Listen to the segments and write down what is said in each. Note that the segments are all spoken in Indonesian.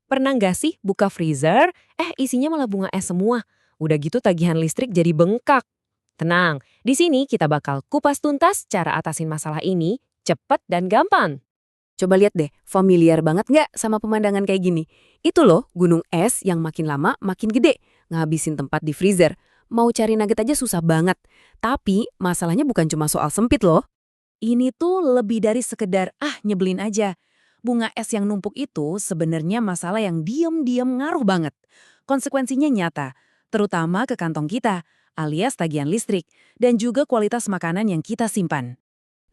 Pernah nggak sih buka freezer, isinya malah bunga es semua. Udah gitu tagihan listrik jadi bengkak. Tenang, di sini kita bakal kupas tuntas cara atasin masalah ini, cepet dan gampang. Coba lihat deh, familiar banget nggak sama pemandangan kayak gini? Itu loh, gunung es yang makin lama makin gede, ngabisin tempat di freezer. Mau cari nugget aja susah banget. Tapi masalahnya bukan cuma soal sempit loh. Ini tuh lebih dari sekedar nyebelin aja. Bunga es yang numpuk itu sebenarnya masalah yang diam-diam ngaruh banget. Konsekuensinya nyata, terutama ke kantong kita, alias tagihan listrik, dan juga kualitas makanan yang kita simpan.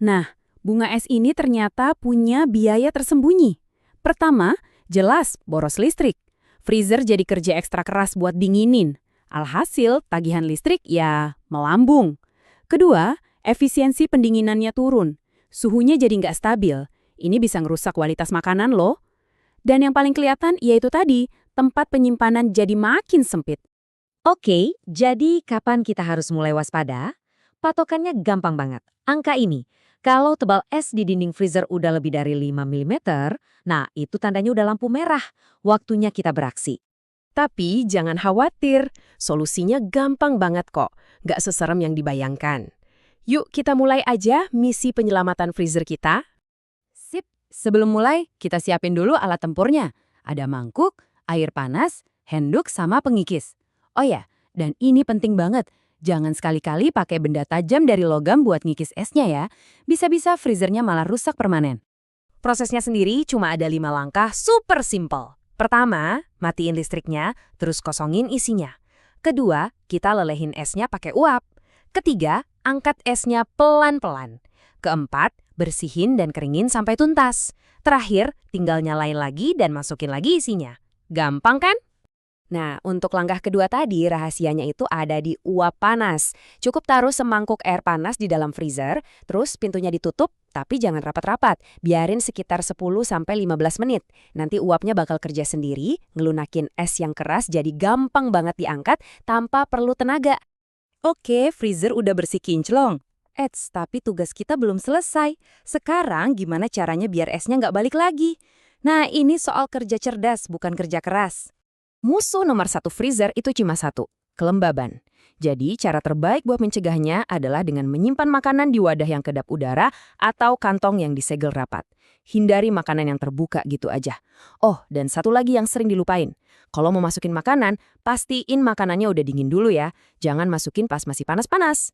Nah, bunga es ini ternyata punya biaya tersembunyi. Pertama, jelas boros listrik. Freezer jadi kerja ekstra keras buat dinginin. Alhasil, tagihan listrik ya melambung. Kedua, efisiensi pendinginannya turun. Suhunya jadi nggak stabil. Ini bisa ngerusak kualitas makanan loh. Dan yang paling kelihatan yaitu tadi, tempat penyimpanan jadi makin sempit. Oke, jadi kapan kita harus mulai waspada? Patokannya gampang banget. Angka ini, kalau tebal es di dinding freezer udah lebih dari 5 mm, nah itu tandanya udah lampu merah. Waktunya kita beraksi. Tapi jangan khawatir, solusinya gampang banget kok. Nggak seserem yang dibayangkan. Yuk kita mulai aja misi penyelamatan freezer kita. Sip, sebelum mulai, kita siapin dulu alat tempurnya. Ada mangkuk, air panas, handuk, sama pengikis. Oh ya, dan ini penting banget. Jangan sekali-kali pakai benda tajam dari logam buat ngikis esnya ya. Bisa-bisa freezernya malah rusak permanen. Prosesnya sendiri cuma ada 5 langkah super simple. Pertama, matiin listriknya, terus kosongin isinya. Kedua, kita lelehin esnya pakai uap. Ketiga, angkat esnya pelan-pelan. Keempat, bersihin dan keringin sampai tuntas. Terakhir, tinggal nyalain lagi dan masukin lagi isinya. Gampang kan? Nah, untuk langkah kedua tadi, rahasianya itu ada di uap panas. Cukup taruh semangkuk air panas di dalam freezer, terus pintunya ditutup, tapi jangan rapat-rapat. Biarin sekitar 10-15 menit. Nanti uapnya bakal kerja sendiri, ngelunakin es yang keras jadi gampang banget diangkat tanpa perlu tenaga. Oke, freezer udah bersih kinclong. Tapi tugas kita belum selesai. Sekarang gimana caranya biar esnya nggak balik lagi? Nah, ini soal kerja cerdas, bukan kerja keras. Musuh nomor satu freezer itu cuma satu, kelembaban. Jadi cara terbaik buat mencegahnya adalah dengan menyimpan makanan di wadah yang kedap udara atau kantong yang disegel rapat. Hindari makanan yang terbuka gitu aja. Oh, dan satu lagi yang sering dilupain. Kalau mau masukin makanan, pastiin makanannya udah dingin dulu ya. Jangan masukin pas masih panas-panas.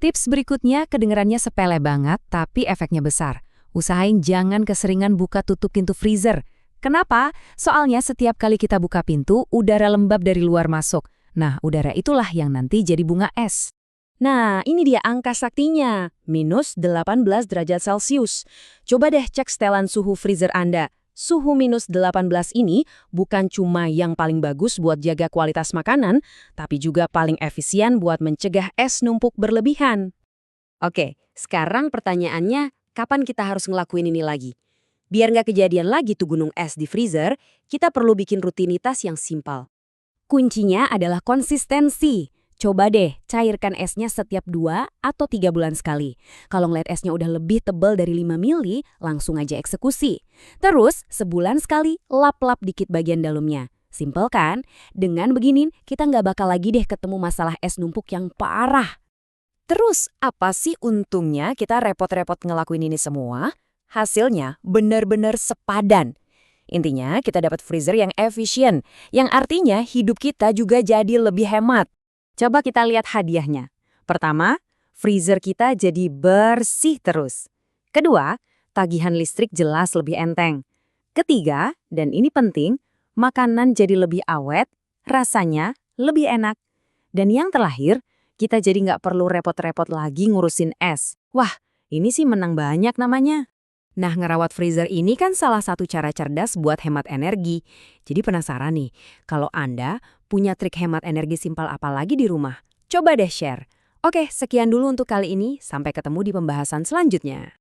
Tips berikutnya kedengarannya sepele banget, tapi efeknya besar. Usahain jangan keseringan buka tutup pintu freezer. Kenapa? Soalnya setiap kali kita buka pintu, udara lembab dari luar masuk. Nah, udara itulah yang nanti jadi bunga es. Nah, ini dia angka saktinya, minus 18 derajat Celcius. Coba deh cek setelan suhu freezer Anda. Suhu minus 18 ini bukan cuma yang paling bagus buat jaga kualitas makanan, tapi juga paling efisien buat mencegah es numpuk berlebihan. Oke, sekarang pertanyaannya, kapan kita harus ngelakuin ini lagi? Biar nggak kejadian lagi tuh gunung es di freezer, kita perlu bikin rutinitas yang simpel. Kuncinya adalah konsistensi. Coba deh cairkan esnya setiap 2 atau 3 bulan sekali. Kalau ngeliat esnya udah lebih tebal dari 5 mili, langsung aja eksekusi. Terus sebulan sekali lap-lap dikit bagian dalamnya. Simpel kan? Dengan beginin kita nggak bakal lagi deh ketemu masalah es numpuk yang parah. Terus apa sih untungnya kita repot-repot ngelakuin ini semua? Hasilnya benar-benar sepadan. Intinya kita dapat freezer yang efisien, yang artinya hidup kita juga jadi lebih hemat. Coba kita lihat hadiahnya. Pertama, freezer kita jadi bersih terus. Kedua, tagihan listrik jelas lebih enteng. Ketiga, dan ini penting, makanan jadi lebih awet, rasanya lebih enak. Dan yang terakhir, kita jadi nggak perlu repot-repot lagi ngurusin es. Wah, ini sih menang banyak namanya. Nah, ngerawat freezer ini kan salah satu cara cerdas buat hemat energi. Jadi penasaran nih, kalau Anda punya trik hemat energi simpel apa lagi di rumah? Coba deh share. Oke, sekian dulu untuk kali ini. Sampai ketemu di pembahasan selanjutnya.